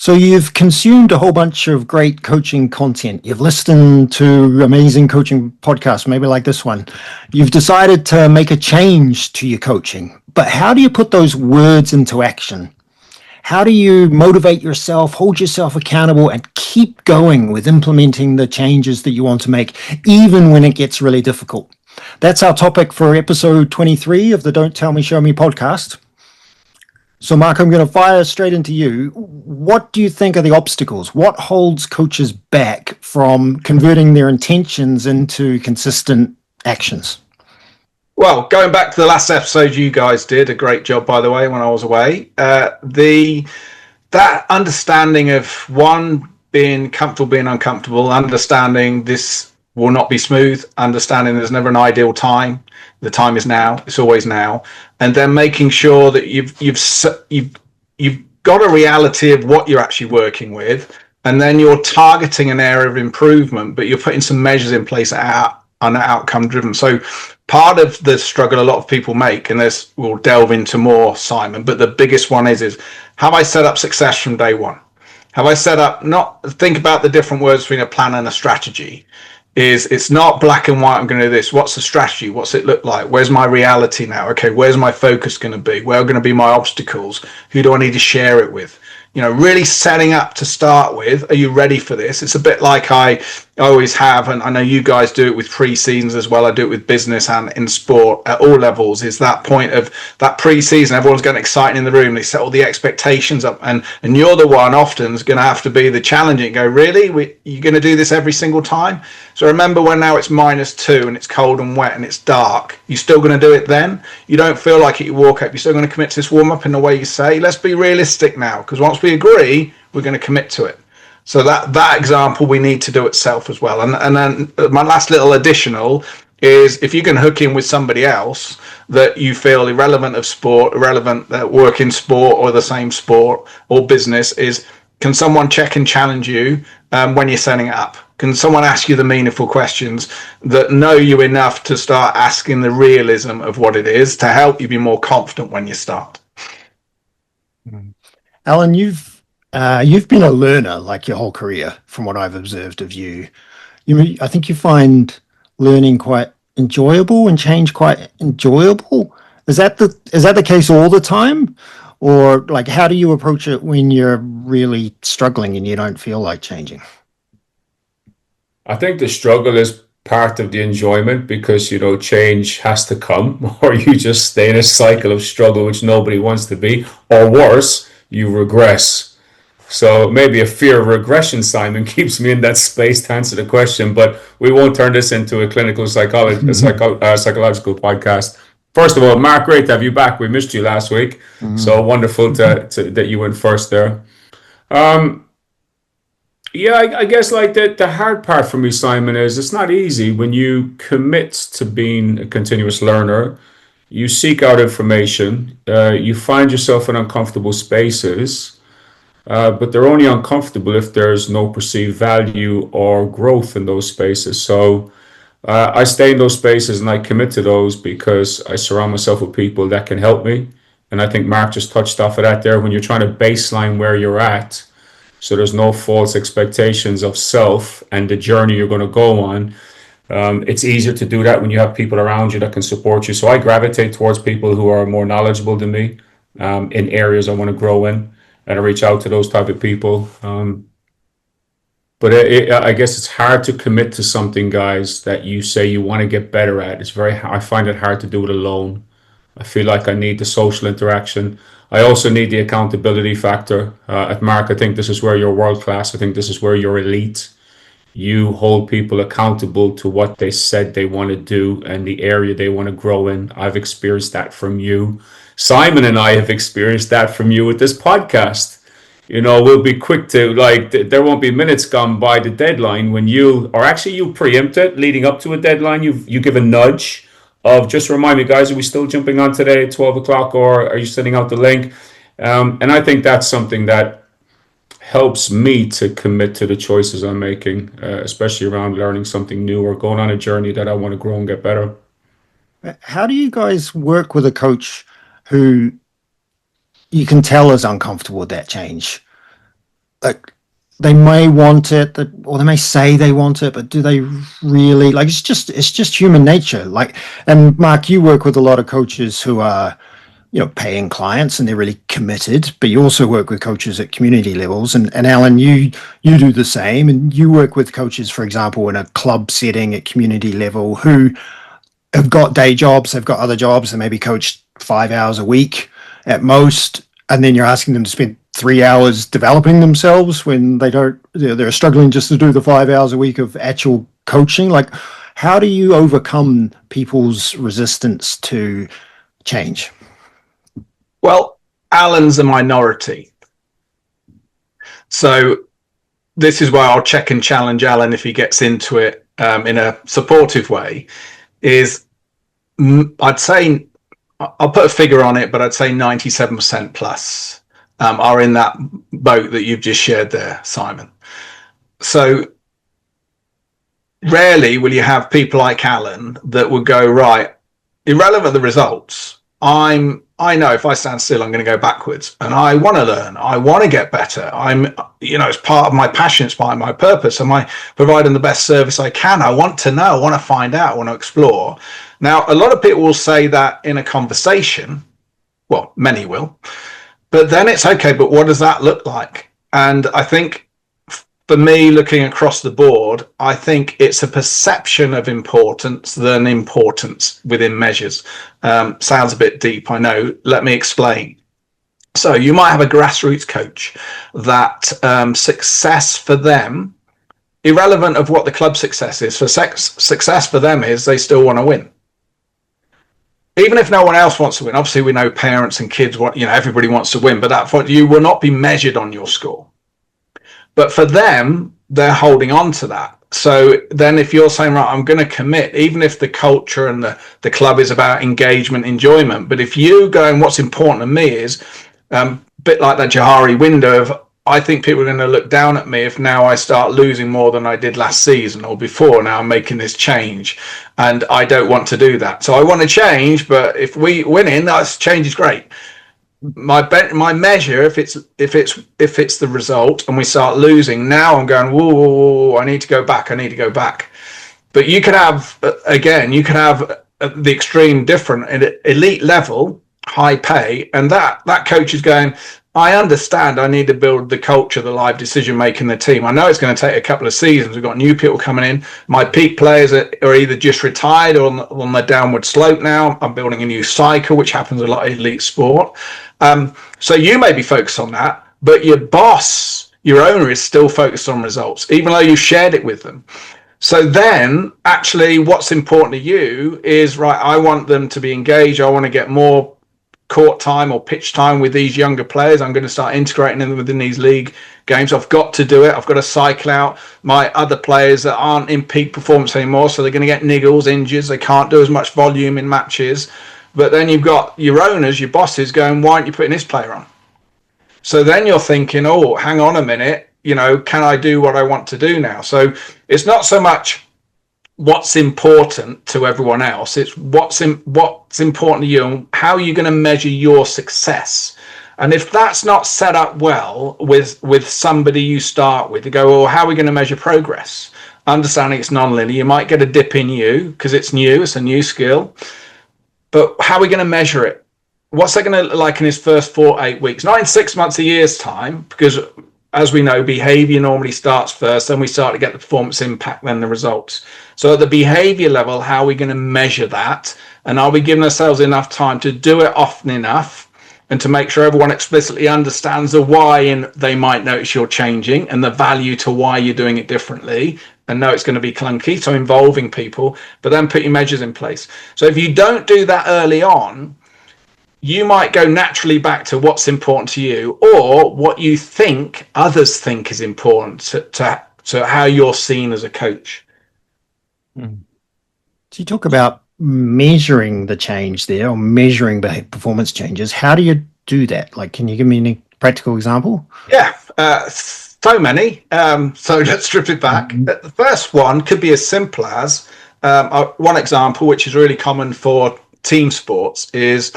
So you've consumed a whole bunch of great coaching content. You've listened to amazing coaching podcasts, maybe like this one. You've decided to make a change to your coaching. But how do you put those words into action? How do you motivate yourself, hold yourself accountable, and keep going with implementing the changes that you want to make, even when it gets really difficult? That's our topic for episode 23 of the Don't Tell Me, Show Me podcast. So, Mark, I'm going to fire straight into you. What do you think are the obstacles? What holds coaches back from converting their intentions into consistent actions? Well, going back to the last episode, you guys did a great job, by the way, when I was away. That understanding of one, being comfortable, being uncomfortable, understanding this will not be smooth, understanding there's never an ideal time. The time is now. It's always now. And then making sure that you've got a reality of what you're actually working with, and then you're targeting an area of improvement, but you're putting some measures in place that are outcome driven. So part of the struggle a lot of people make, and we'll delve into more, Simon, but the biggest one is have I set up success from day one? Have I set up, not think about the different words between a plan and a strategy. It's not black and white, I'm going to do this. What's the strategy? What's it look like? Where's my reality now? Okay, where's my focus going to be? Where are going to be my obstacles? Who do I need to share it with? You know, really setting up to start with. Are you ready for this? It's a bit like I always have, and I know you guys do it with pre-seasons as well. I do it with business and in sport at all levels. Is that point of that pre-season, everyone's getting excited in the room. They set all the expectations up, and you're the one often is going to have to be the challenging. Go, really? You're going to do this every single time? So remember when now it's -2 and it's cold and wet and it's dark. You're still going to do it then? You don't feel like it, you walk up. You're still going to commit to this warm-up in the way you say. Let's be realistic now, because once we agree, we're going to commit to it. So that example, we need to do itself as well. And then my last little additional is, if you can hook in with somebody else that you feel irrelevant of sport, irrelevant that work in sport or the same sport or business, is can someone check and challenge you when you're setting it up? Can someone ask you the meaningful questions that know you enough to start asking the realism of what it is to help you be more confident when you start? Alan, you've been a learner like your whole career, from what I've observed of you. I think you find learning quite enjoyable and change quite enjoyable. Is that the case all the time? Or like, how do you approach it when you're really struggling and you don't feel like changing? I think the struggle is part of the enjoyment, because, you know, change has to come, or you just stay in a cycle of struggle, which nobody wants to be, or worse, you regress. So maybe a fear of regression, Simon, keeps me in that space to answer the question, but we won't turn this into a clinical psychological podcast. First of all, Mark, great to have you back. We missed you last week. So wonderful that you went first there. Yeah, I guess like the hard part for me, Simon, is it's not easy when you commit to being a continuous learner. You seek out information, you find yourself in uncomfortable spaces, but they're only uncomfortable if there's no perceived value or growth in those spaces. So I stay in those spaces and I commit to those because I surround myself with people that can help me. And I think Mark just touched off of that there. When you're trying to baseline where you're at, so there's no false expectations of self and the journey you're going to go on. It's easier to do that when you have people around you that can support you. So I gravitate towards people who are more knowledgeable than me in areas I want to grow in, and I reach out to those type of people. But I guess it's hard to commit to something, guys, that you say you want to get better at. I find it hard to do it alone. I feel like I need the social interaction. I also need the accountability factor. At Mark, I think this is where you're world class. I think this is where you're elite. You hold people accountable to what they said they want to do and the area they want to grow in. I've experienced that from you. Simon and I have experienced that from you with this podcast. You know, we'll be quick to, like, there won't be minutes gone by the deadline when you preempt it leading up to a deadline. You give a nudge of, just remind me, guys, are we still jumping on today at 12 o'clock, or are you sending out the link? And I think that's something that helps me to commit to the choices I'm making, especially around learning something new or going on a journey that I want to grow and get better. How do you guys work with a coach who you can tell is uncomfortable with that change? like they may want it, or they may say they want it, but do they really? Like, it's just human nature. Like, and Mark, you work with a lot of coaches who are, paying clients and they're really committed, but you also work with coaches at community levels. And Alan, you do the same, and you work with coaches, for example, in a club setting at community level who have got day jobs, they've got other jobs, they maybe coach 5 hours a week at most, and then you're asking them to spend 3 hours developing themselves when they're struggling just to do the 5 hours a week of actual coaching. Like, how do you overcome people's resistance to change? Well, Alan's a minority. So this is why I'll check and challenge Alan if he gets into it in a supportive way, is I'd say, I'll put a figure on it, but I'd say 97% plus are in that boat that you've just shared there, Simon. So rarely will you have people like Alan that would go, right, irrelevant of the results, I know if I stand still, I'm going to go backwards, and I want to learn. I want to get better. It's part of my passion. It's part of my purpose. Am I providing the best service I can? I want to know. I want to find out. I want to explore. Now, a lot of people will say that in a conversation. Well, many will, but then it's okay. But what does that look like? And I think, for me, looking across the board, I think it's a perception of importance than importance within measures. Sounds a bit deep, I know. Let me explain. So you might have a grassroots coach that success for them, irrelevant of what the club success is, success for them is they still want to win. Even if no one else wants to win, obviously we know parents and kids want, everybody wants to win, but that point, you will not be measured on your score. But for them, they're holding on to that. So then if you're saying, right, I'm going to commit, even if the culture and the club is about engagement, enjoyment, but if you go and what's important to me is a bit like that Johari window of, I think people are going to look down at me if now I start losing more than I did last season or before. Now I'm making this change and I don't want to do that. So I want to change, but if we winning, that change is great. My measure, if it's the result and we start losing, now I'm going, whoa, I need to go back. But you could have, again, the extreme different at elite level, high pay, and that coach is going, I understand I need to build the culture, the live decision making, the team. I know it's going to take a couple of seasons. We've got new people coming in. My peak players are either just retired or on the downward slope now. I'm building a new cycle, which happens a lot in elite sport. So you may be focused on that, but your boss, your owner, is still focused on results, even though you shared it with them. So then actually what's important to you is, right, I want them to be engaged. I want to get more court time or pitch time with these younger players. I'm going to start integrating them within these league games. I've got to do it. I've got to cycle out my other players that aren't in peak performance anymore. So they're going to get niggles, injuries. They can't do as much volume in matches. But then you've got your owners, your bosses going, why aren't you putting this player on? So then you're thinking, oh, hang on a minute, can I do what I want to do now? So it's not so much what's important to everyone else. It's what's important to you and how you're going to measure your success. And if that's not set up well with somebody you start with, to go, well, how are we going to measure progress? Understanding it's non-linear. You might get a dip in you because it's new, it's a new skill. But how are we going to measure it? What's that going to look like in his first 4 to 8 weeks? Not in 6 months, a year's time, because as we know, behavior normally starts first, then we start to get the performance impact, then the results. So at the behavior level, how are we going to measure that? And are we giving ourselves enough time to do it often enough and to make sure everyone explicitly understands the why and they might notice you're changing and the value to why you're doing it differently? And know it's going to be clunky, so involving people, but then put your measures in place. So if you don't do that early on, you might go naturally back to what's important to you or what you think others think is important to how you're seen as a coach. So you talk about measuring the change there or measuring performance changes. How do you do that? Like, can you give me any practical example? Yeah. So many. So let's strip it back. The first one could be as simple as one example, which is really common for team sports, is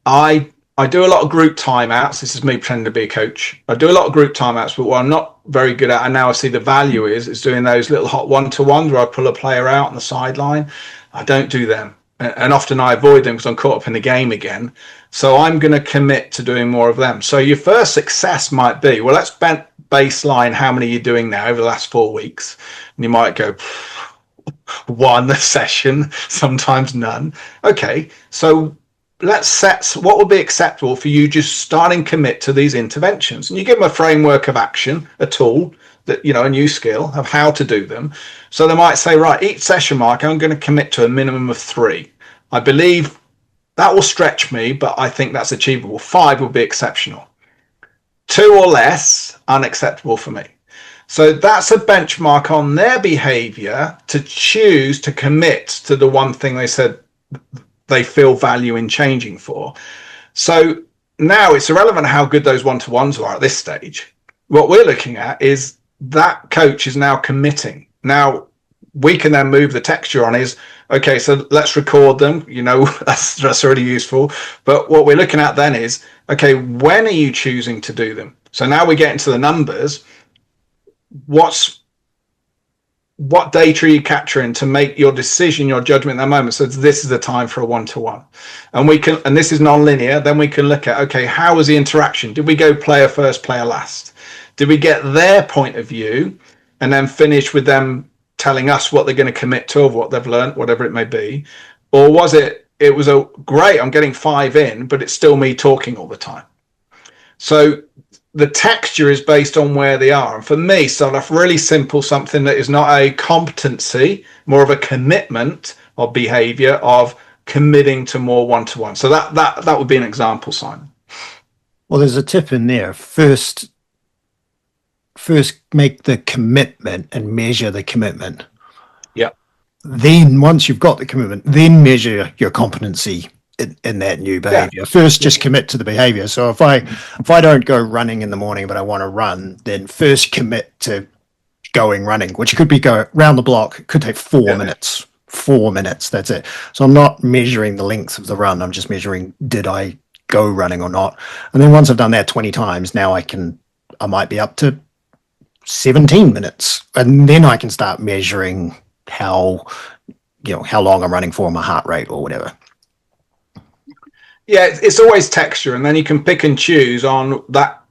I I do a lot of group timeouts. This is me pretending to be a coach. I do a lot of group timeouts, but what I'm not very good at, and now I see the value is doing those little hot one-to-ones where I pull a player out on the sideline. I don't do them. And often I avoid them because I'm caught up in the game again. So I'm going to commit to doing more of them. So your first success might be, well, let's baseline how many you're doing now over the last 4 weeks. And you might go, one a session, sometimes none. Okay, so let's set what would be acceptable for you just starting commit to these interventions. And you give them a framework of action, a tool, that, you know, a new skill of how to do them. So they might say, right, each session, Mark, I'm going to commit to a minimum of 3. I believe that will stretch me, but I think that's achievable. 5 will be exceptional. 2 or less, unacceptable for me. So that's a benchmark on their behavior to choose to commit to the one thing they said they feel value in changing for. So now it's irrelevant how good those one-to-ones are at this stage. What we're looking at is that coach is now committing. Now we can then move the texture on is, okay, so let's record them. You know, that's really useful. But what we're looking at then is, okay, when are you choosing to do them? So now we get into the numbers. What data are you capturing to make your decision, your judgment in that moment? So this is the time for a one-to-one. And we can, and this is non-linear, then we can look at, okay, how was the interaction? Did we go player first, player last? Did we get their point of view and then finish with them telling us what they're going to commit to, or what they've learned, whatever it may be? Or was it was a great, I'm getting 5 in, but it's still me talking all the time. So the texture is based on where they are. And for me, start off really simple, something that is not a competency, more of a commitment or behavior of committing to more one-to-one. So that would be an example, Simon. Well, there's a tip in there. First make the commitment and measure the commitment. Yeah. Then once you've got the commitment, then measure your competency in that new behavior. First, just commit to the behavior. So if I don't go running in the morning, but I want to run, then first commit to going running, which could be go around the block. It could take 4 minutes. 4 minutes. That's it. So I'm not measuring the length of the run. I'm just measuring, did I go running or not? And then once I've done that 20 times, now I might be up to 17 minutes. And then I can start measuring how long I'm running for, my heart rate or whatever. Yeah, it's always texture, and then you can pick and choose on that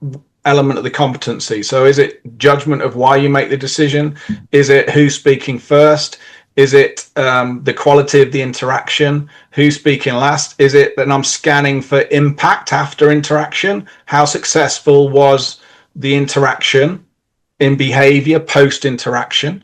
element of the competency. So is it judgment of why you make the decision? Is it who's speaking first? Is it the quality of the interaction? Who's speaking last? Is it that I'm scanning for impact after interaction? How successful was the interaction in behavior post-interaction?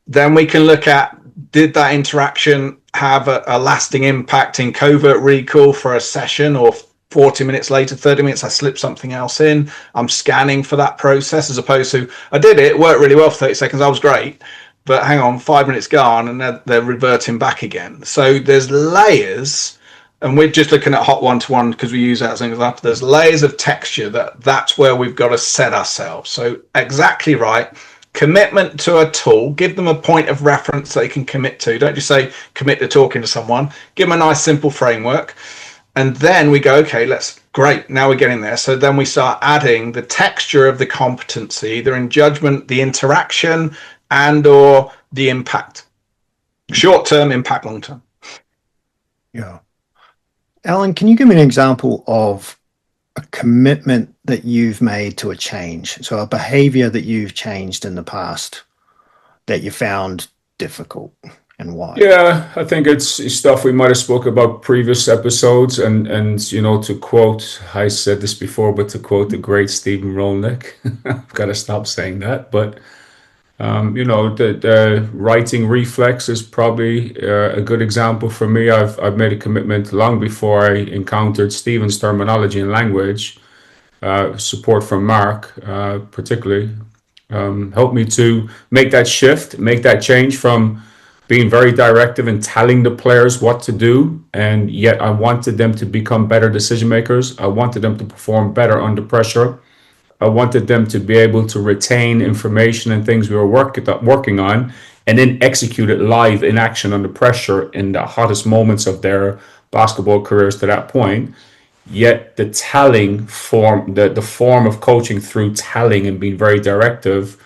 Then we can look at, did that interaction have a lasting impact in covert recall for a session, or 40 minutes later, 30 minutes, I slipped something else in. I'm scanning for that process, as opposed to, I did it worked really well for 30 seconds, I was great, but hang on, 5 minutes gone, and they're reverting back again. So there's layers, and we're just looking at hot one-to-one because we use that as an example. There's layers of texture that's where we've got to set ourselves. So exactly right. Commitment to a tool, give them a point of reference they can commit to. Don't just say commit to talking to someone. Give them a nice simple framework. And then we go, okay, great, now we're getting there. So then we start adding the texture of the competency, either in judgment, the interaction, and or the impact. Short-term impact, long-term. Yeah. Alan, can you give me an example of a commitment that you've made to a change? So a behavior that you've changed in the past that you found difficult, and why? Yeah, I think it's stuff we might have spoke about previous episodes, and to quote, I said this before, but to quote the great Stephen Rolnick, I've got to stop saying that, but the writing reflex is probably a good example for me. I've made a commitment long before I encountered Stephen's terminology and language. Support from Mark, particularly, helped me to make that shift, make that change from being very directive and telling the players what to do, and yet I wanted them to become better decision makers. I wanted them to perform better under pressure. I wanted them to be able to retain information and things we were working on, and then execute it live in action under pressure in the hottest moments of their basketball careers to that point. Yet the telling form, the form of coaching through telling and being very directive,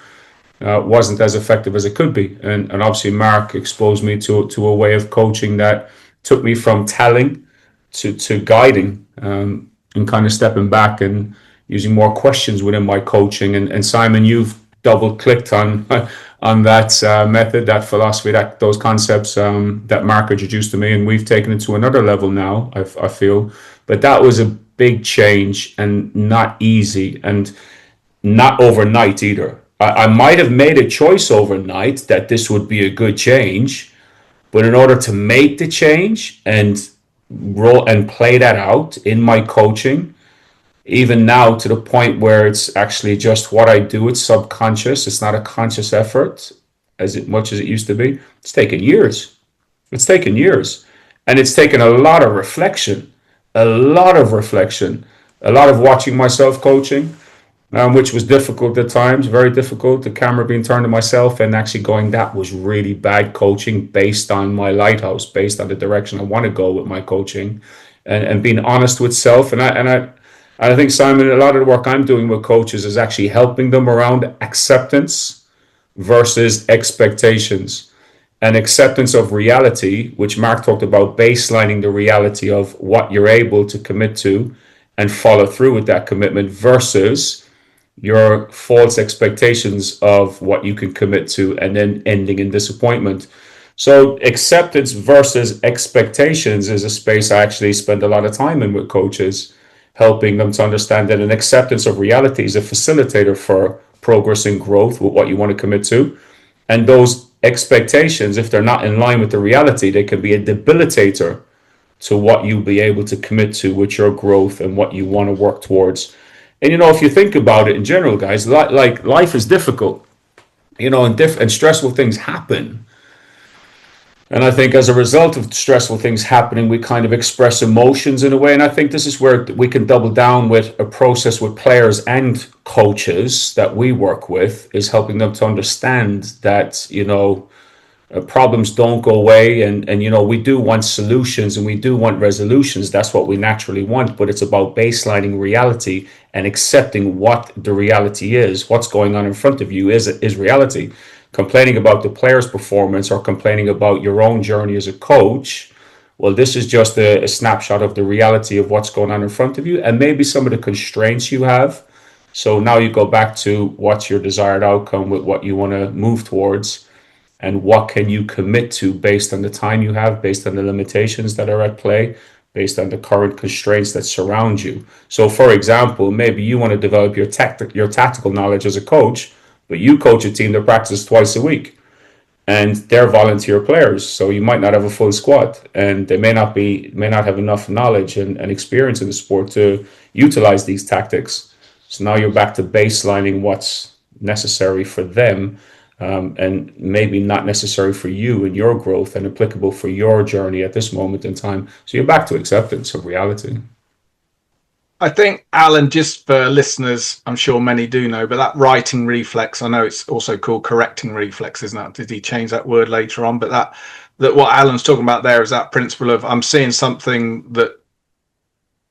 wasn't as effective as it could be. And obviously Mark exposed me to a way of coaching that took me from telling to guiding, and kind of stepping back and using more questions within my coaching. And Simon, you've double clicked on on that method, that philosophy, that those concepts, that Mark introduced to me, and we've taken it to another level now. I feel, but that was a big change and not easy, and not overnight either. I might have made a choice overnight that this would be a good change, but in order to make the change and roll and play that out in my coaching, even now to the point where it's actually just what I do, it's subconscious, it's not a conscious effort much as it used to be. It's taken years. It's taken years. And it's taken a lot of reflection, a lot of reflection, a lot of watching myself coaching, which was difficult at times, very difficult. The camera being turned to myself and actually going, that was really bad coaching based on my lighthouse, based on the direction I want to go with my coaching, and being honest with self. And I think, Simon, a lot of the work I'm doing with coaches is actually helping them around acceptance versus expectations, and acceptance of reality, which Mark talked about, baselining the reality of what you're able to commit to and follow through with that commitment, versus your false expectations of what you can commit to and then ending in disappointment. So acceptance versus expectations is a space I actually spend a lot of time in with coaches, helping them to understand that an acceptance of reality is a facilitator for progress and growth with what you want to commit to. And those expectations, if they're not in line with the reality, they can be a debilitator to what you'll be able to commit to with your growth and what you want to work towards. And, if you think about it in general, guys, like life is difficult, and stressful things happen. And I think as a result of stressful things happening, we kind of express emotions in a way. And I think this is where we can double down with a process with players and coaches that we work with, is helping them to understand that, problems don't go away, and we do want solutions and we do want resolutions. That's what we naturally want, but it's about baselining reality and accepting what the reality is. What's going on in front of you is reality. Complaining about the player's performance or complaining about your own journey as a coach, well, this is just a snapshot of the reality of what's going on in front of you, and maybe some of the constraints you have. So now you go back to what's your desired outcome with what you want to move towards, and what can you commit to based on the time you have, based on the limitations that are at play, based on the current constraints that surround you. So, for example, maybe you want to develop your tactical knowledge as a coach, but you coach a team that practices twice a week, and they're volunteer players, so you might not have a full squad, and they may not have enough knowledge and experience in the sport to utilize these tactics. So now you're back to baselining what's necessary for them, and maybe not necessary for you and your growth and applicable for your journey at this moment in time. So you're back to acceptance of reality. I think, Alan, just for listeners, I'm sure many do know, but that writing reflex, I know it's also called correcting reflex, isn't it? Did he change that word later on? But that what Alan's talking about there is that principle of, I'm seeing something that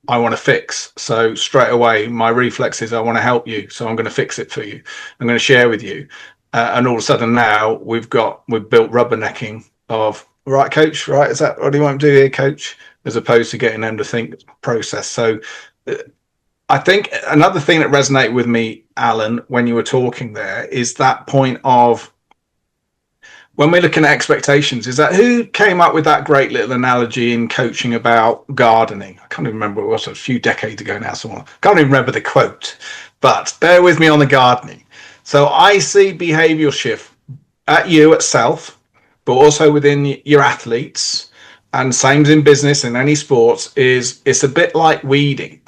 I want to fix. So straight away, my reflex is, I want to help you. So I'm going to fix it for you. I'm going to share with you. And all of a sudden now we've built rubbernecking of, right, coach, right, is that what do you want to do here, coach? As opposed to getting them to think process. So I think another thing that resonated with me, Alan, when you were talking there, is that point of, when we're looking at expectations, is that who came up with that great little analogy in coaching about gardening? I can't even remember, it was a few decades ago now. Someone can't even remember the quote, but bear with me on the gardening. So I see behavioral shift at you, at self, but also within your athletes, and same as in business and any sports, is it's a bit like weeding.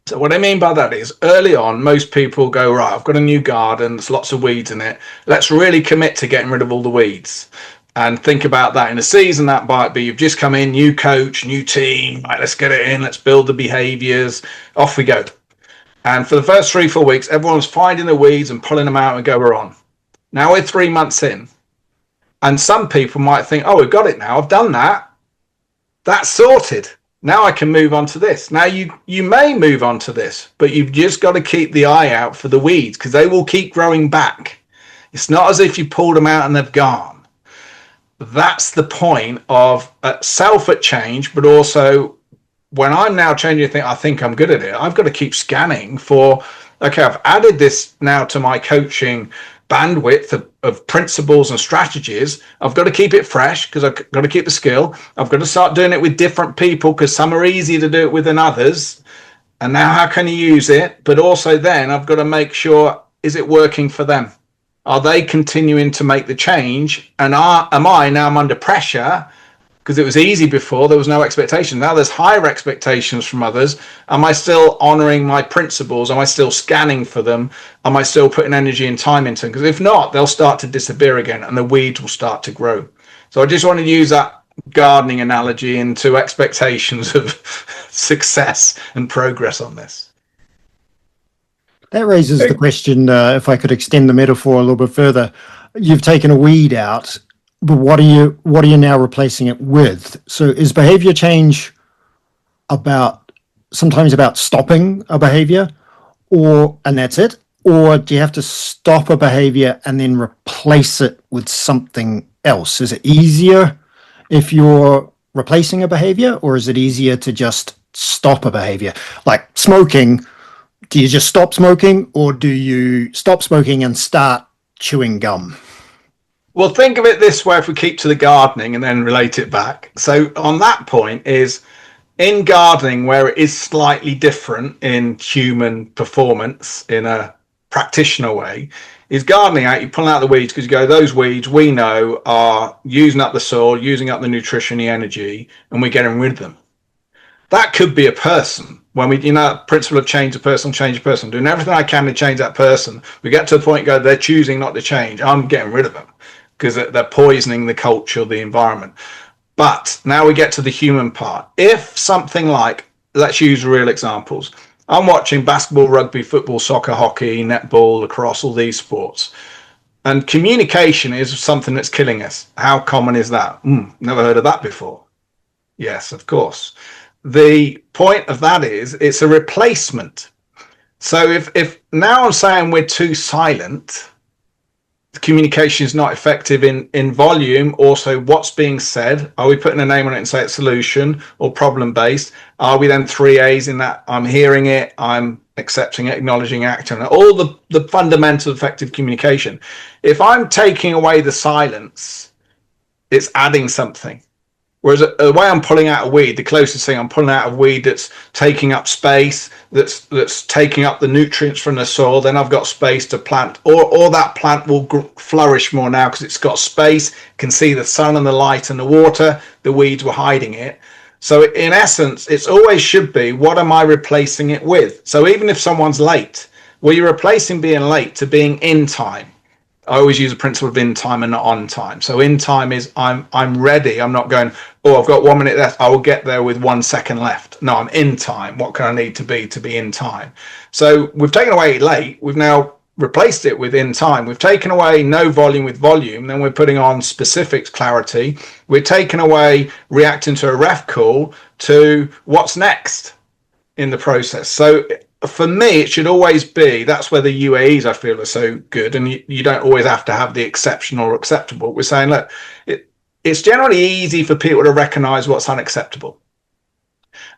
So what I mean by that is, early on, most people go, right, I've got a new garden, there's lots of weeds in it. Let's really commit to getting rid of all the weeds. And think about that in a season, that might be, you've just come in, new coach, new team, right, let's get it in, let's build the behaviors, off we go. And for the first 3-4 weeks, everyone's finding the weeds and pulling them out and go, we're on. Now we're 3 months in. And some people might think, oh, we've got it now. I've done that. That's sorted. Now I can move on to this. Now you may move on to this, but you've just got to keep the eye out for the weeds, because they will keep growing back. It's not as if you pulled them out and they've gone. That's the point of self at change, but also when I'm now changing, I think I'm good at it. I've got to keep scanning for, okay, I've added this now to my coaching bandwidth of principles and strategies. I've got to keep it fresh because I've got to keep the skill. I've got to start doing it with different people because some are easier to do it with than others. And now how can you use it? But also then I've got to make sure, is it working for them? Are they continuing to make the change? And am I now I'm under pressure? Because it was easy before, there was no expectation. Now there's higher expectations from others. Am I still honoring my principles? Am I still scanning for them? Am I still putting energy and time into them? Because if not, they'll start to disappear again and the weeds will start to grow. So I just want to use that gardening analogy into expectations of success and progress on this. That raises the question, if I could extend the metaphor a little bit further. You've taken a weed out, but what are you now replacing it with? So is behavior change sometimes about stopping a behavior, and that's it? Or do you have to stop a behavior and then replace it with something else? Is it easier if you're replacing a behavior, or is it easier to just stop a behavior? Like smoking, do you just stop smoking, or do you stop smoking and start chewing gum? Well, think of it this way, if we keep to the gardening and then relate it back. So on that point is, in gardening, where it is slightly different in human performance in a practitioner way, is gardening out, you pull out the weeds because you go, those weeds we know are using up the soil, using up the nutrition, the energy, and we're getting rid of them. That could be a person. When we, principle of change a person, doing everything I can to change that person. We get to the point, they're choosing not to change. I'm getting rid of them because they're poisoning the culture, the environment. But now we get to the human part. If something like, let's use real examples. I'm watching basketball, rugby, football, soccer, hockey, netball, lacrosse, all these sports. And communication is something that's killing us. How common is that? Never heard of that before. Yes, of course. The point of that is it's a replacement. So if now I'm saying we're too silent, communication is not effective in volume. Also, what's being said? Are we putting a name on it and say it's solution or problem based? Are we then 3 A's in that? I'm hearing it, I'm accepting it, acknowledging, acting, all the fundamental effective communication. If I'm taking away the silence, it's adding something. Whereas the way I'm pulling out a weed, the closest thing I'm pulling out a weed that's taking up space, that's taking up the nutrients from the soil, then I've got space to plant, or that plant will flourish more now because it's got space, can see the sun and the light and the water. The weeds were hiding it. So in essence, it's always should be, what am I replacing it with? So even if someone's late, well, you're replacing being late to being in time. I always use a principle of in time and not on time. So in time is I'm ready. I'm not going, oh, I've got 1 minute left. I will get there with 1 second left. No, I'm in time. What can I need to be in time? So we've taken away late. We've now replaced it with in time. We've taken away no volume with volume. Then we're putting on specifics, clarity. We're taking away reacting to a ref call to what's next in the process. So for me, it should always be, that's where the UAEs I feel are so good, and you don't always have to have the exceptional or acceptable. We're saying, look, it's generally easy for people to recognize what's unacceptable.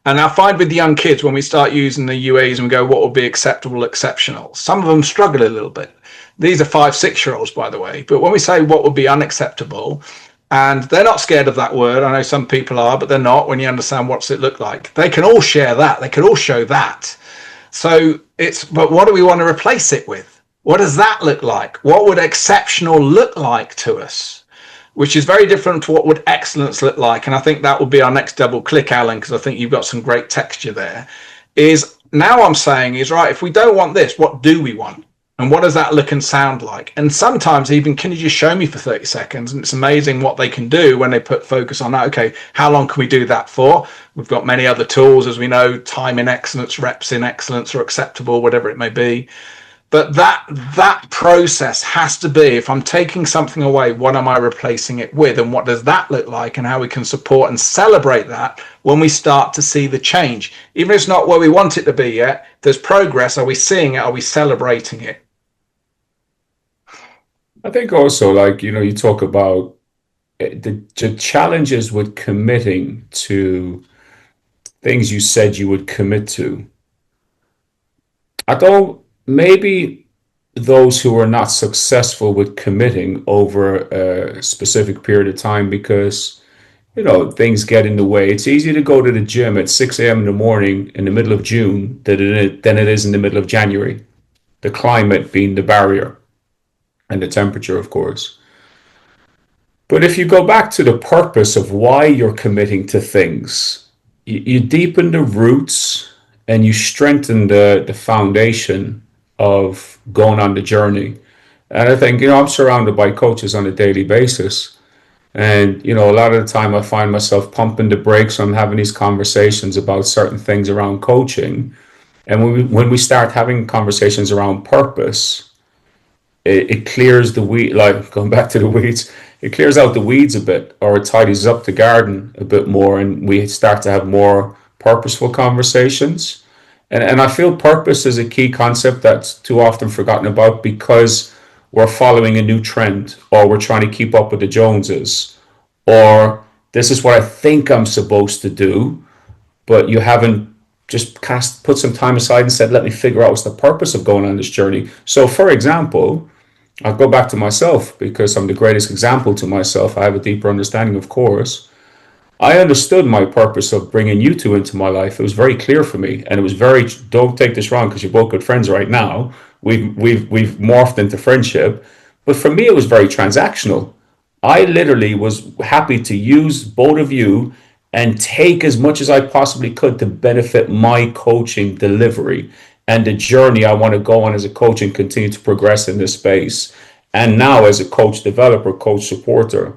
And I find with the young kids, when we start using the UAEs and we go, what would be acceptable, exceptional, some of them struggle a little bit. These are 5-6-year-olds, by the way. But when we say what would be unacceptable, and they're not scared of that word. I know some people are, but they're not when you understand what's it look like. They can all share that. They can all show that. So but what do we want to replace it with? What does that look like? What would exceptional look like to us? Which is very different to what would excellence look like. And I think that will be our next double click, Alan, because I think you've got some great texture there. Is now I'm saying is, right, if we don't want this, what do we want? And what does that look and sound like? And sometimes even, can you just show me for 30 seconds? And it's amazing what they can do when they put focus on that. Okay, how long can we do that for? We've got many other tools, as we know, time in excellence, reps in excellence, or acceptable, whatever it may be. But that process has to be, if I'm taking something away, what am I replacing it with, and what does that look like, and how we can support and celebrate that when we start to see the change. Even if it's not where we want it to be yet, there's progress. Are we seeing it? Are we celebrating it? I think also, like, you talk about the challenges with committing to things you said you would commit to. I don't, maybe those who are not successful with committing over a specific period of time because, things get in the way. It's easier to go to the gym at 6 a.m. in the morning in the middle of June than it is in the middle of January. The climate being the barrier and the temperature, of course. But if you go back to the purpose of why you're committing to things, you deepen the roots and you strengthen the foundation of going on the journey. And I think, I'm surrounded by coaches on a daily basis. And, a lot of the time I find myself pumping the brakes when I'm having these conversations about certain things around coaching. And when we start having conversations around purpose, it clears the weed, like going back to the weeds, it clears out the weeds a bit, or it tidies up the garden a bit more, and we start to have more purposeful conversations. And I feel purpose is a key concept that's too often forgotten about because we're following a new trend, or we're trying to keep up with the Joneses, or this is what I think I'm supposed to do, but you haven't just put some time aside and said, let me figure out what's the purpose of going on this journey. So, for example, I'll go back to myself because I'm the greatest example to myself. I have a deeper understanding, of course. I understood my purpose of bringing you two into my life. It was very clear for me, and it was very. Don't take this wrong, because you're both good friends right now. We've morphed into friendship, but for me, it was very transactional. I literally was happy to use both of you and take as much as I possibly could to benefit my coaching delivery and the journey I want to go on as a coach and continue to progress in this space. And now as a coach developer, coach supporter.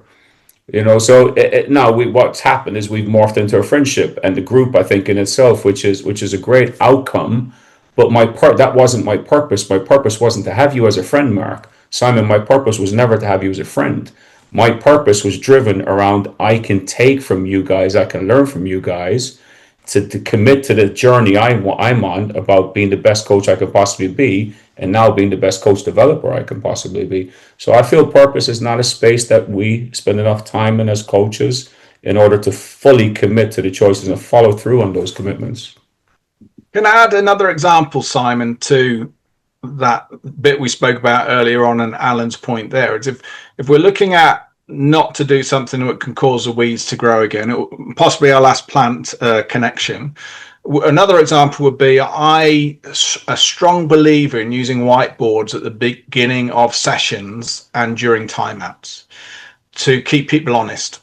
So now what's happened is we've morphed into a friendship and the group, I think, in itself, which is a great outcome. But that wasn't my purpose. My purpose wasn't to have you as a friend, Mark. Simon, my purpose was never to have you as a friend. My purpose was driven around I can take from you guys, I can learn from you guys to commit to the journey I'm on about being the best coach I could possibly be, and now being the best coach developer I can possibly be. So I feel purpose is not a space that we spend enough time in as coaches in order to fully commit to the choices and follow through on those commitments. Can I add another example, Simon, to that bit we spoke about earlier on and Alan's point there? It's if we're looking at not to do something that can cause the weeds to grow again, possibly our last plant connection. Another example would be a strong believer in using whiteboards at the beginning of sessions and during timeouts to keep people honest.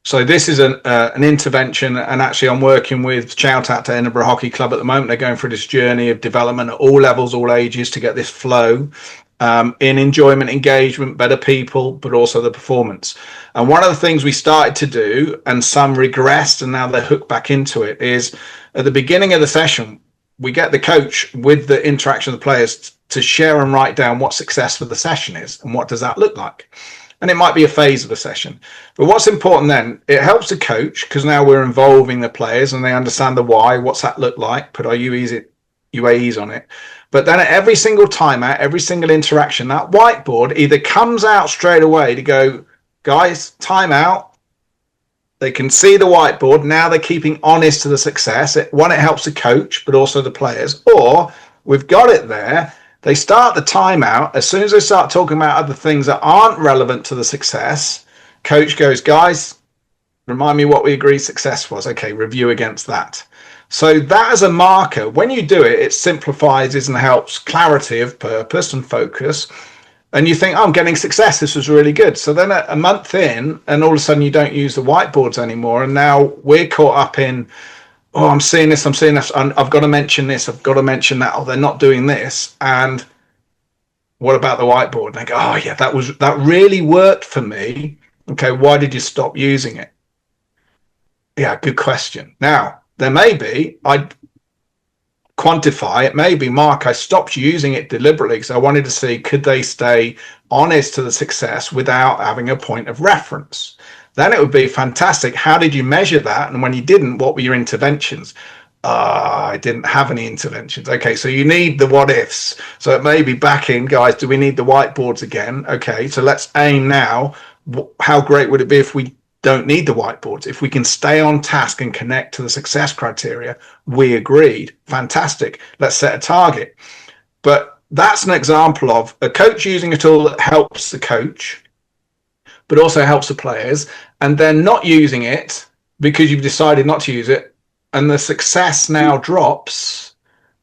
So this is an intervention, and actually I'm working with, shout out to Edinburgh Hockey Club at the moment. They're going through this journey of development at all levels, all ages, to get this flow in enjoyment, engagement, better people, but also the performance. And one of the things we started to do, and some regressed and now they're hooked back into it, is at the beginning of the session, we get the coach with the interaction of the players to share and write down what success for the session is and what does that look like. And it might be a phase of a session. But what's important then, it helps the coach because now we're involving the players and they understand the why, what's that look like, put our UAEs on it. But then at every single timeout, every single interaction, that whiteboard either comes out straight away to go, guys, timeout. They can see the whiteboard. Now they're keeping honest to the success. It helps the coach, but also the players. Or we've got it there. They start the timeout. As soon as they start talking about other things that aren't relevant to the success, coach goes, guys, remind me what we agreed success was. Okay, review against that. So that as a marker, when you do it, it simplifies and helps clarity of purpose and focus. And you think, oh, I'm getting success. This was really good. So then a month in, and all of a sudden you don't use the whiteboards anymore. And now we're caught up in, oh, I'm seeing this, and I've got to mention this, I've got to mention that, oh, they're not doing this. And what about the whiteboard? And they go, oh yeah, that really worked for me. Okay, why did you stop using it? Yeah, good question. Now, there may be, quantify it. Maybe, Mark, I stopped using it deliberately because I wanted to see, could they stay honest to the success without having a point of reference? Then it would be fantastic. How did you measure that? And when you didn't, what were your interventions? I didn't have any interventions. Okay, so you need the what ifs. So it may be back in, guys, do we need the whiteboards again? Okay, so let's aim now. How great would it be if we don't need the whiteboards? If we can stay on task and connect to the success criteria, we agreed. Fantastic. Let's set a target. But that's an example of a coach using a tool that helps the coach, but also helps the players, and then not using it because you've decided not to use it, and the success now drops,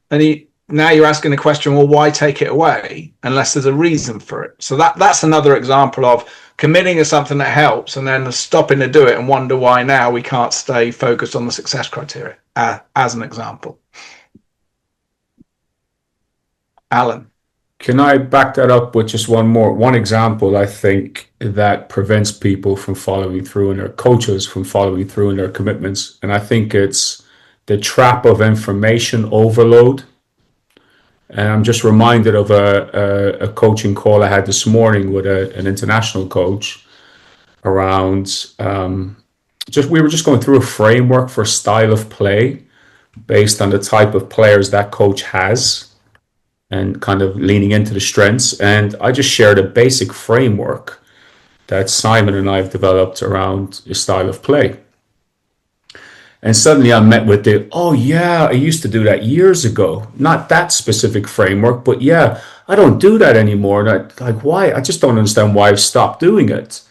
and now you're asking the question, well, why take it away unless there's a reason for it? So that's another example of committing to something that helps and then stopping to do it and wonder why now we can't stay focused on the success criteria, as an example. Alan. Can I back that up with just one example, I think, that prevents people from following through and their coaches from following through in their commitments? And I think it's the trap of information overload. And I'm just reminded of a coaching call I had this morning with an international coach around we were just going through a framework for style of play based on the type of players that coach has, and kind of leaning into the strengths. And I just shared a basic framework that Simon and I have developed around the style of play. And suddenly I met with oh yeah, I used to do that years ago. Not that specific framework, but yeah, I don't do that anymore. And why? I just don't understand why I've stopped doing it.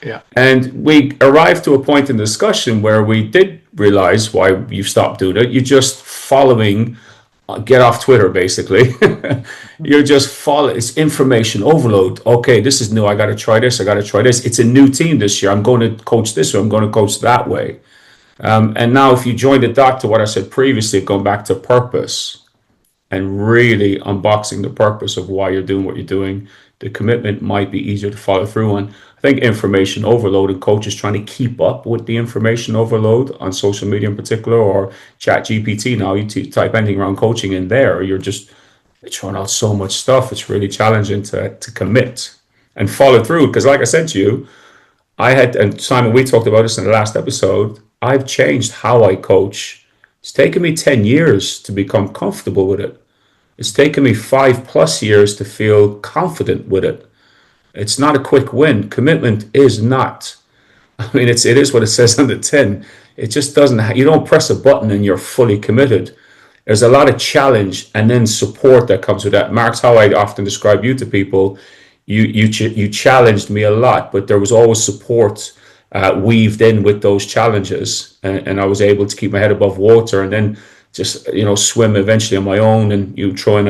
Yeah. And we arrived to a point in the discussion where we did realize why you've stopped doing it. You're just following, get off Twitter, basically. You're just following. It's information overload. Okay, this is new. I got to try this. I got to try this. It's a new team this year. I'm going to coach this way. I'm going to coach that way. And now if you join the dot to what I said previously, going back to purpose and really unboxing the purpose of why you're doing what you're doing, the commitment might be easier to follow through on. I think information overload and coaches trying to keep up with the information overload on social media in particular, or chat GPT. Now you type anything around coaching in there, you're just throwing out so much stuff. It's really challenging to commit and follow through. Because like I said to you, and Simon, we talked about this in the last episode, I've changed how I coach. It's taken me 10 years to become comfortable with it. It's taken me 5+ years to feel confident with it. It's not a quick win. Commitment is not. I mean, it is what it says on the tin. It just doesn't. You don't press a button and you're fully committed. There's a lot of challenge and then support that comes with that. Mark's how I often describe you to people. You challenged me a lot, but there was always support weaved in with those challenges, and I was able to keep my head above water, and then just swim eventually on my own, and you throw in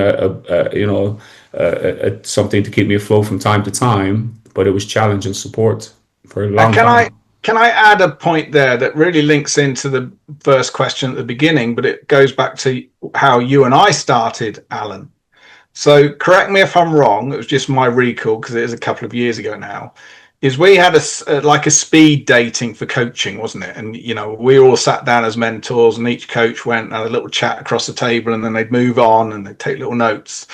something to keep me afloat from time to time. But it was challenge and support for a long time. Can I add a point there that really links into the first question at the beginning, but it goes back to how you and I started, Alan. So correct me if I'm wrong, it was just my recall because it is a couple of years ago now, is we had a speed dating for coaching, wasn't it? And, we all sat down as mentors and each coach went and had a little chat across the table and then they'd move on and they'd take little notes.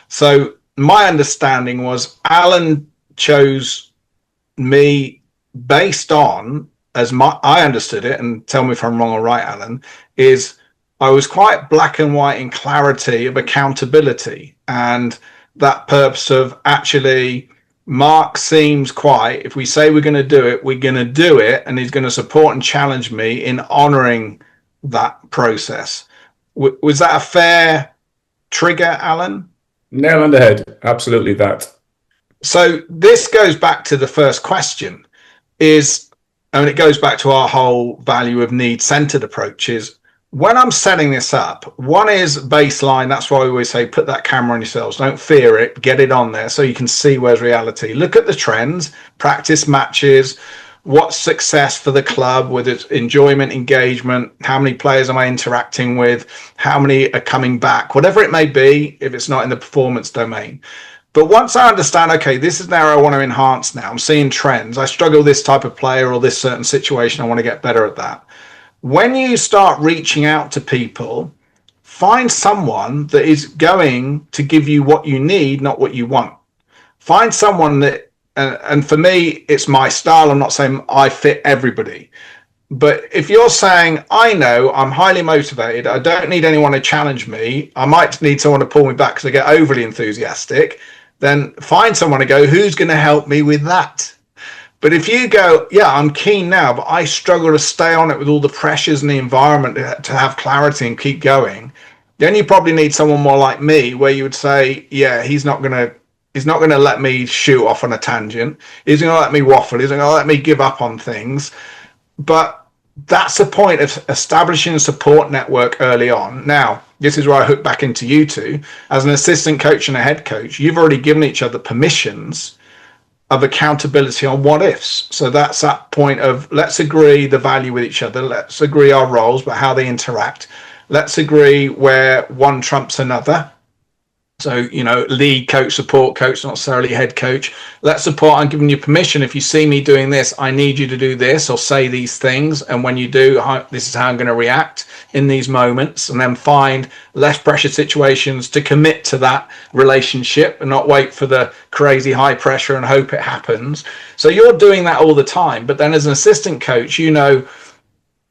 So my understanding was Alan chose me based on, I understood it, and tell me if I'm wrong or right, Alan, is I was quite black and white in clarity of accountability and that purpose of actually Mark seems quite, if we say we're going to do it, we're going to do it, and he's going to support and challenge me in honoring that process. Was that a fair trigger, Alan? Nail on the head. Absolutely that. So this goes back to the first question and it goes back to our whole value of need-centered approaches. When I'm setting this up, one is baseline. That's why we always say, put that camera on yourselves. Don't fear it. Get it on there so you can see where's reality. Look at the trends, practice matches, what's success for the club, whether it's enjoyment, engagement, how many players am I interacting with, how many are coming back, whatever it may be, if it's not in the performance domain. But once I understand, okay, this is now I want to enhance now. I'm seeing trends. I struggle with this type of player or this certain situation. I want to get better at that. When you start reaching out to people find someone that is going to give you what you need, not what you want. Find someone that, and for me, it's my style. I'm not saying I fit everybody. But if you're saying, I know I'm highly motivated, I don't need anyone to challenge me, I might need someone to pull me back because I get overly enthusiastic, then find someone to go, who's going to help me with that? But if you go, yeah, I'm keen now, but I struggle to stay on it with all the pressures and the environment to have clarity and keep going, then you probably need someone more like me, where you would say, yeah, he's not going to let me shoot off on a tangent. He's going to let me waffle. He's going to let me give up on things. But that's the point of establishing a support network early on. Now, this is where I hook back into you two. As an assistant coach and a head coach, you've already given each other permissions of accountability on what ifs. So that's that point of, let's agree the value with each other. Let's agree our roles, but how they interact. Let's agree where one trumps another. So, lead coach, support coach, not necessarily head coach. Let's support. I'm giving you permission. If you see me doing this, I need you to do this or say these things. And when you do, this is how I'm going to react in these moments. And then find less pressure situations to commit to that relationship and not wait for the crazy high pressure and hope it happens. So you're doing that all the time. But then as an assistant coach,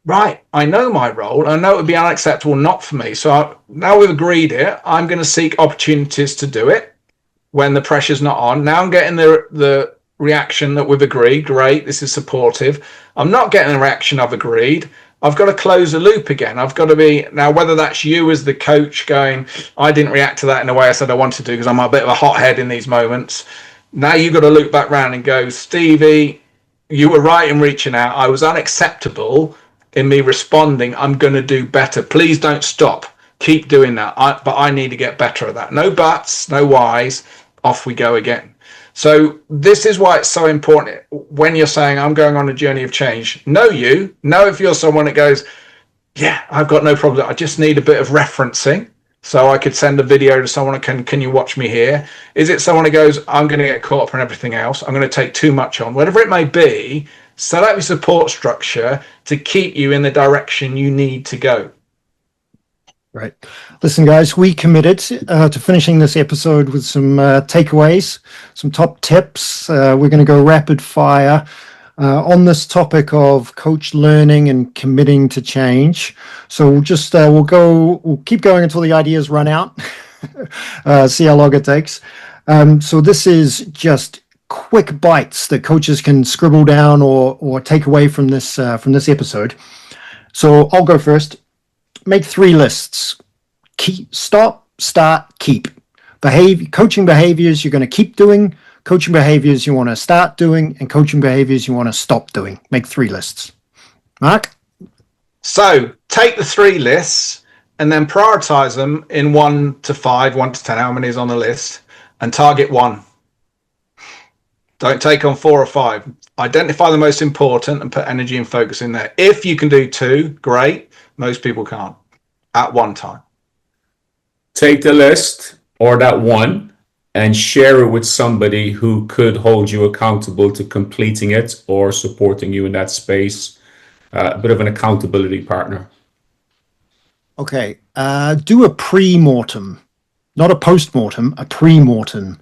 right, I know my role. I know it would be unacceptable not for me. So now we've agreed it. I'm going to seek opportunities to do it when the pressure's not on. Now I'm getting the reaction that we've agreed. Great, this is supportive. I'm not getting the reaction I've agreed. I've got to close the loop again. I've got to be, now whether that's you as the coach going, I didn't react to that in the way I said I wanted to because I'm a bit of a hothead in these moments. Now you've got to loop back round and go, Stevie, you were right in reaching out. I was unacceptable in me responding. I'm going to do better. Please don't stop. Keep doing that. But I need to get better at that. No buts, no whys. Off we go again. So this is why it's so important when you're saying I'm going on a journey of change. Know if you're someone that goes, yeah, I've got no problem. I just need a bit of referencing. So I could send a video to someone, can you watch me here? Is it someone who goes, I'm going to get caught up in everything else. I'm going to take too much on. Whatever it may be, set up your support structure to keep you in the direction you need to go. Right. Listen, guys, we committed to finishing this episode with some takeaways, some top tips. We're going to go rapid fire on this topic of coach learning and committing to change. So we'll keep going until the ideas run out. See how long it takes. So this is just quick bites that coaches can scribble down or take away from this episode. So I'll go first. Make 3 lists. Stop, start, keep. Coaching behaviors you're going to keep doing, coaching behaviors you want to start doing, and coaching behaviors you want to stop doing. Make 3 lists. Mark? So take the 3 lists and then prioritize them in 1 to 5, 1 to 10, how many is on the list, and target 1. Don't take on 4 or 5. Identify the most important and put energy and focus in there. If you can do 2, great. Most people can't at one time. Take the list or that one and share it with somebody who could hold you accountable to completing it or supporting you in that space. A bit of an accountability partner. Okay. Do a pre-mortem, not a post-mortem, a pre-mortem.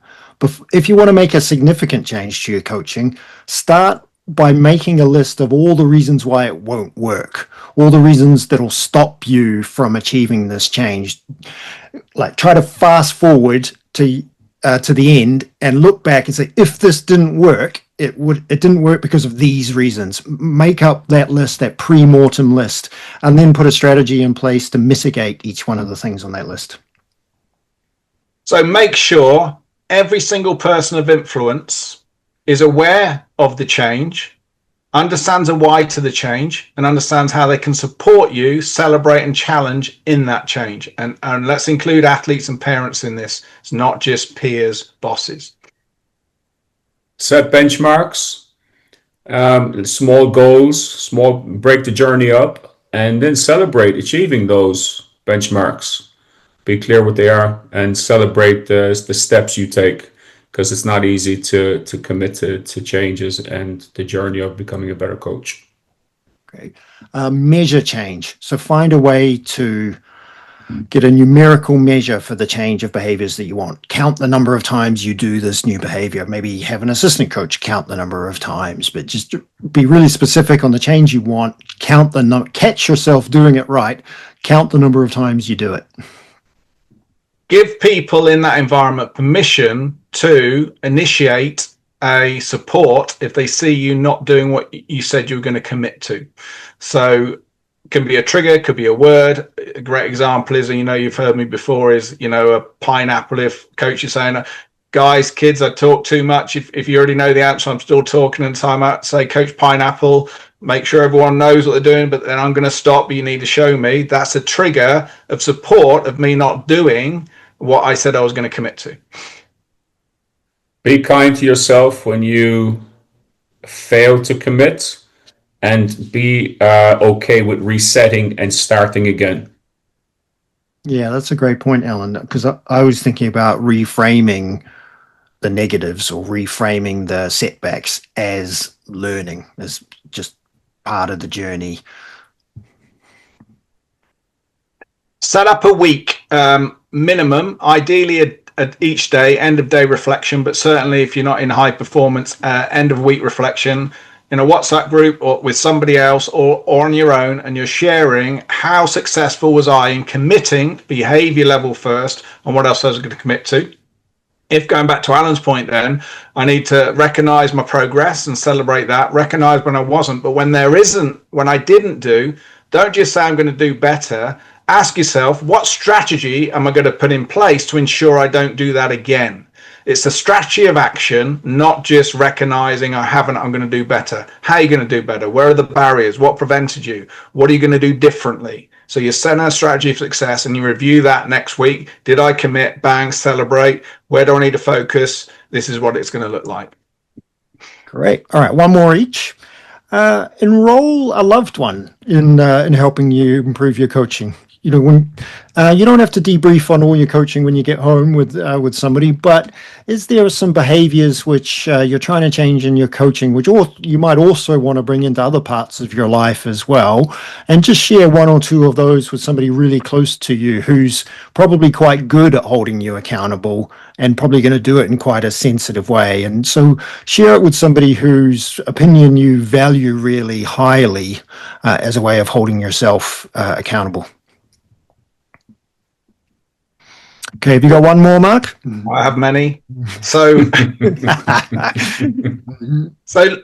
If you want to make a significant change to your coaching, start by making a list of all the reasons why it won't work, all the reasons that'll stop you from achieving this change. Like, try to fast forward to the end and look back and say, if this didn't work, it didn't work because of these reasons. Make up that list, that pre-mortem list, and then put a strategy in place to mitigate each one of the things on that list. So make sure every single person of influence is aware of the change, understands the why to the change, and understands how they can support you, celebrate and challenge in that change. And let's include athletes and parents in this. It's not just peers, bosses. Set benchmarks, small goals, break the journey up, and then celebrate achieving those benchmarks. Be clear what they are and celebrate the steps you take. Because it's not easy to commit to changes and the journey of becoming a better coach. Okay. Measure change. So find a way to get a numerical measure for the change of behaviors that you want. Count the number of times you do this new behavior. Maybe have an assistant coach count the number of times, but just be really specific on the change you want. Count the number, catch yourself doing it right. Count the number of times you do it. Give people in that environment permission to initiate a support if they see you not doing what you said you were going to commit to. So it can be a trigger, could be a word. A great example is, you've heard me before, is, a pineapple. If coach is saying, guys, kids, I talk too much. If you already know the answer, I'm still talking in time out, say, Coach Pineapple, make sure everyone knows what they're doing, but then I'm going to stop, but you need to show me. That's a trigger of support of me not doing what I said I was going to commit to. Be kind to yourself when you fail to commit, and be okay with resetting and starting again. Yeah, that's a great point, Alan, because I was thinking about reframing the negatives or reframing the setbacks as learning, as just part of the journey. Set up a week minimum, ideally at each day, end of day reflection, but certainly if you're not in high performance, end of week reflection in a WhatsApp group or with somebody else or on your own, and you're sharing how successful was I in committing behavior level first and what else I was going to commit to. If going back to Alan's point, then I need to recognize my progress and celebrate that, recognize when I wasn't, but when I didn't do, don't just say I'm going to do better. Ask yourself, what strategy am I going to put in place to ensure I don't do that again? It's a strategy of action, not just recognizing I'm going to do better. How are you going to do better? Where are the barriers? What prevented you? What are you going to do differently? So you're setting a strategy for success and you review that next week. Did I commit? Bang, celebrate. Where do I need to focus? This is what it's going to look like. Great. All right, one more each. Enroll a loved one in helping you improve your coaching. When you don't have to debrief on all your coaching when you get home with somebody, but is there some behaviors which you're trying to change in your coaching, which you might also want to bring into other parts of your life as well, and just share one or two of those with somebody really close to you who's probably quite good at holding you accountable and probably going to do it in quite a sensitive way. And so share it with somebody whose opinion you value really highly as a way of holding yourself accountable. Okay, have you got one more, Mark? I have many. So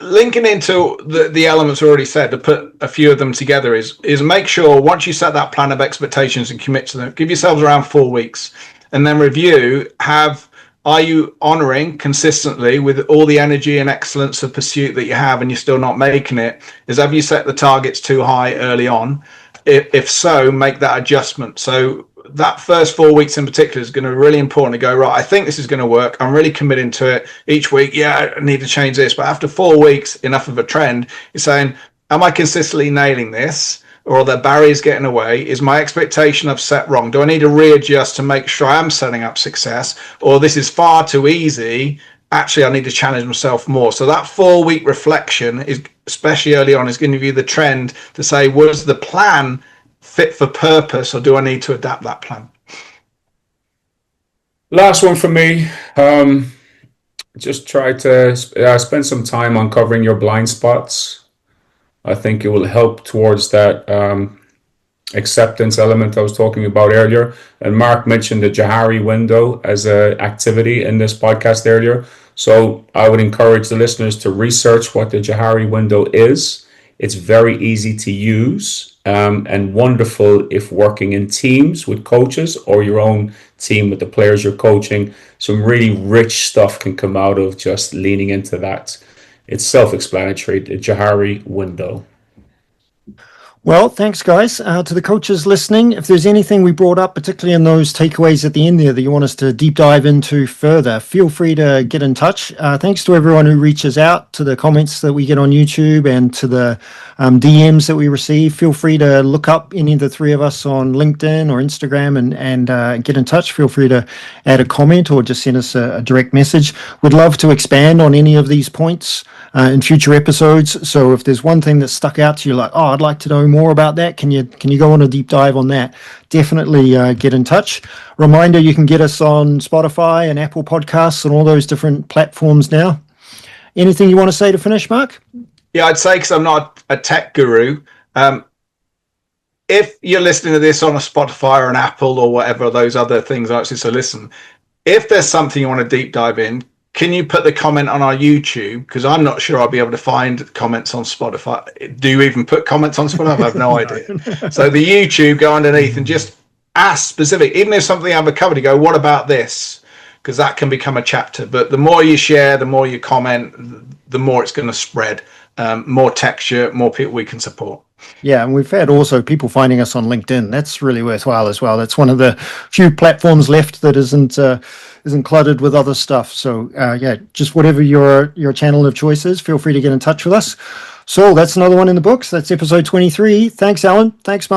linking into the elements already said, to put a few of them together is make sure once you set that plan of expectations and commit to them, give yourselves around 4 weeks and then review, are you honoring consistently with all the energy and excellence of pursuit that you have and you're still not making it? Have you set the targets too high early on? If so, make that adjustment. So that first 4 weeks in particular is going to be really important to go, right, I think this is going to work. I'm really committing to it each week. Yeah, I need to change this. But after 4 weeks, enough of a trend, you're saying, am I consistently nailing this? Or are there barriers getting away? Is my expectation I've set wrong? Do I need to readjust to make sure I'm setting up success? Or this is far too easy. Actually, I need to challenge myself more. So that 4 week reflection is, especially early on, is going to give you the trend to say, was the plan fit for purpose, or do I need to adapt that plan? Last one for me. Just try to spend some time uncovering your blind spots. I think it will help towards that acceptance element I was talking about earlier. And Mark mentioned the Johari window as an activity in this podcast earlier. So I would encourage the listeners to research what the Johari window is. It's very easy to use and wonderful if working in teams with coaches or your own team with the players you're coaching. Some really rich stuff can come out of just leaning into that. It's self-explanatory, the Johari window. Well, thanks, guys. To the coaches listening, if there's anything we brought up, particularly in those takeaways at the end there that you want us to deep dive into further, feel free to get in touch. Thanks to everyone who reaches out, to the comments that we get on YouTube and to the DMs that we receive. Feel free to look up any of the three of us on LinkedIn or Instagram and get in touch. Feel free to add a comment or just send us a direct message. We'd love to expand on any of these points in future episodes. So if there's one thing that stuck out to you, like, oh, I'd like to know more about that? Can you go on a deep dive on that? Definitely get in touch. Reminder, you can get us on Spotify and Apple Podcasts and all those different platforms now. Anything you want to say to finish, Mark? Yeah, I'd say, because I'm not a tech guru, if you're listening to this on a Spotify or an Apple or whatever those other things are, actually, so listen, if there's something you want to deep dive in, can you put the comment on our YouTube? Because I'm not sure I'll be able to find comments on Spotify. Do you even put comments on Spotify? I have no idea. So the YouTube, go underneath and just ask specific, even if something I haven't covered, you go, what about this? Because that can become a chapter. But the more you share, the more you comment, the more it's going to spread. More texture, more people we can support. Yeah, and we've had also people finding us on LinkedIn. That's really worthwhile as well. That's one of the few platforms left that isn't cluttered with other stuff. So yeah, just whatever your channel of choice is, feel free to get in touch with us. So that's another one in the books. That's episode 23. Thanks, Alan. Thanks, Mark.